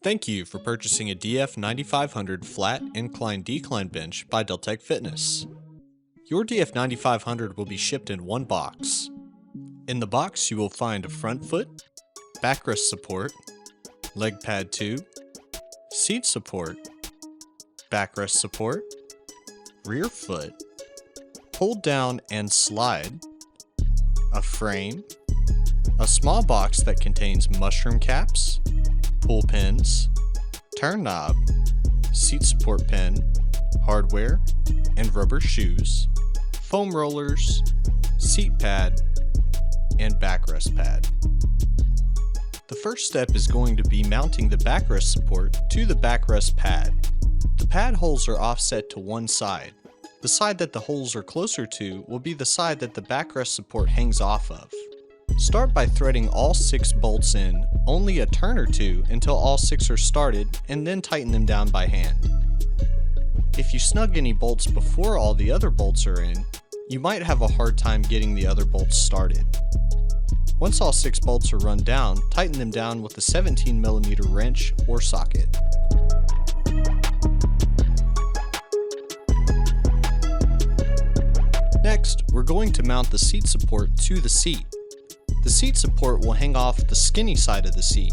Thank you for purchasing a DF9500 flat incline-decline bench by Deltech Fitness. Your DF9500 will be shipped in one box. In the box you will find a front foot, backrest support, leg pad tube, seat support, backrest support, rear foot, hold down and slide, a frame, a small box that contains mushroom caps, pull pins, turn knob, seat support pin, hardware, and rubber shoes, foam rollers, seat pad, and backrest pad. The first step is going to be mounting the backrest support to the backrest pad. The pad holes are offset to one side. The side that the holes are closer to will be the side that the backrest support hangs off of. Start by threading all 6 bolts in only a turn or two until all 6 are started, and then tighten them down by hand. If you snug any bolts before all the other bolts are in, you might have a hard time getting the other bolts started. Once all 6 bolts are run down, tighten them down with a 17mm wrench or socket. Next, we're going to mount the seat support to the seat. The seat support will hang off the skinny side of the seat.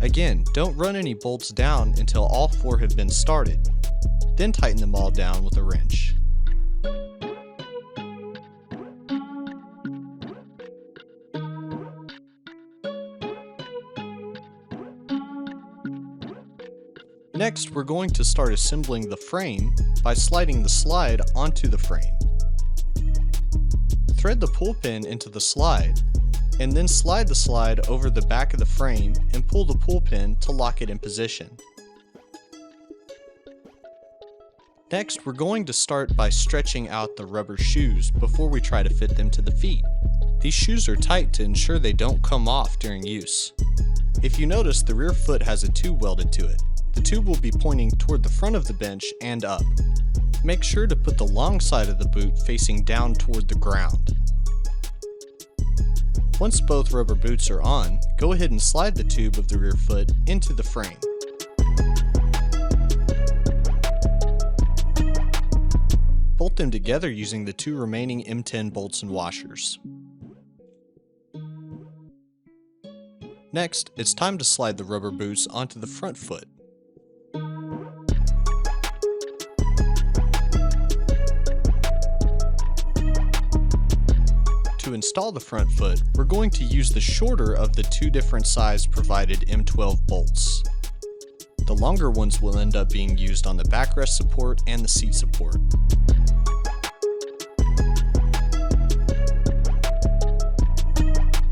Again, don't run any bolts down until all 4 have been started. Then tighten them all down with a wrench. Next, we're going to start assembling the frame by sliding the slide onto the frame. Thread the pull pin into the slide, and then slide the slide over the back of the frame and pull the pull pin to lock it in position. Next, we're going to start by stretching out the rubber shoes before we try to fit them to the feet. These shoes are tight to ensure they don't come off during use. If you notice, the rear foot has a tube welded to it. The tube will be pointing toward the front of the bench and up. Make sure to put the long side of the boot facing down toward the ground. Once both rubber boots are on, go ahead and slide the tube of the rear foot into the frame. Bolt them together using the 2 remaining M10 bolts and washers. Next, it's time to slide the rubber boots onto the front foot. To install the front foot, we're going to use the shorter of the 2 different size provided M12 bolts. The longer ones will end up being used on the backrest support and the seat support.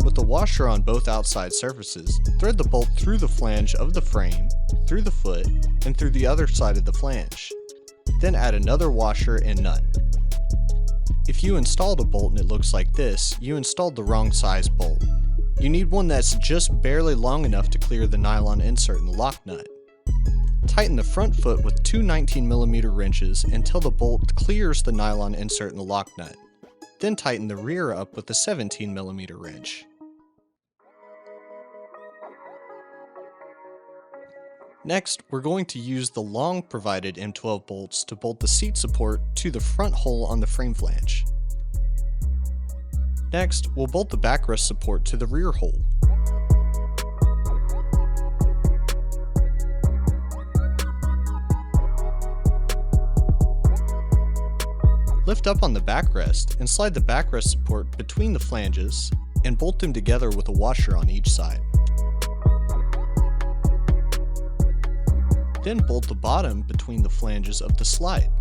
With the washer on both outside surfaces, thread the bolt through the flange of the frame, through the foot, and through the other side of the flange. Then add another washer and nut. If you installed a bolt and it looks like this, you installed the wrong size bolt. You need one that's just barely long enough to clear the nylon insert in the lock nut. Tighten the front foot with 2 19mm wrenches until the bolt clears the nylon insert in the lock nut. Then tighten the rear up with a 17mm wrench. Next, we're going to use the long provided M12 bolts to bolt the seat support to the front hole on the frame flange. Next, we'll bolt the backrest support to the rear hole. Lift up on the backrest and slide the backrest support between the flanges and bolt them together with a washer on each side. Then bolt the bottom between the flanges of the slide.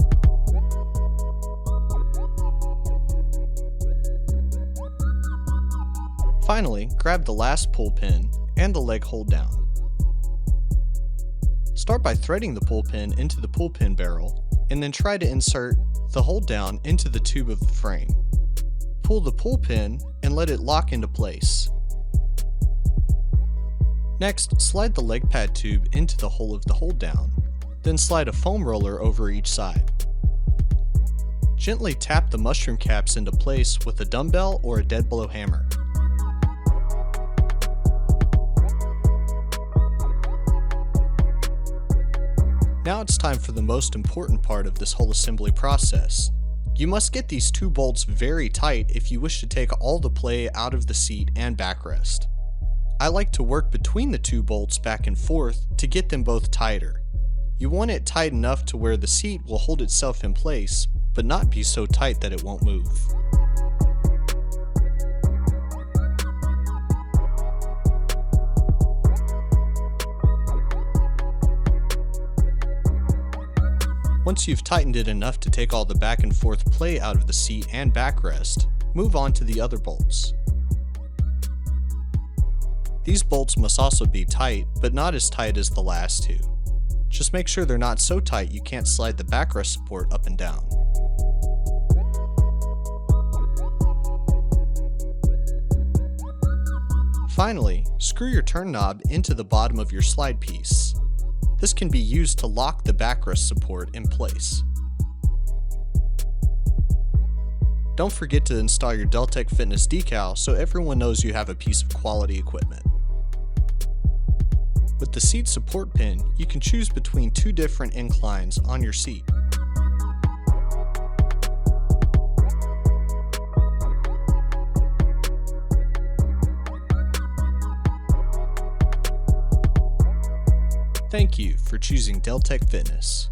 Finally, grab the last pull pin and the leg hold down. Start by threading the pull pin into the pull pin barrel, and then try to insert the hold down into the tube of the frame. Pull the pull pin and let it lock into place. Next, slide the leg pad tube into the hole of the hold down, then slide a foam roller over each side. Gently tap the mushroom caps into place with a dumbbell or a dead blow hammer. Now it's time for the most important part of this whole assembly process. You must get these two bolts very tight if you wish to take all the play out of the seat and backrest. I like to work between the two bolts back and forth to get them both tighter. You want it tight enough to where the seat will hold itself in place, but not be so tight that it won't move. Once you've tightened it enough to take all the back and forth play out of the seat and backrest, move on to the other bolts. These bolts must also be tight, but not as tight as the last two. Just make sure they're not so tight you can't slide the backrest support up and down. Finally, screw your turn knob into the bottom of your slide piece. This can be used to lock the backrest support in place. Don't forget to install your Deltech Fitness decal so everyone knows you have a piece of quality equipment. With the seat support pin, you can choose between two different inclines on your seat. Thank you for choosing Deltech Fitness.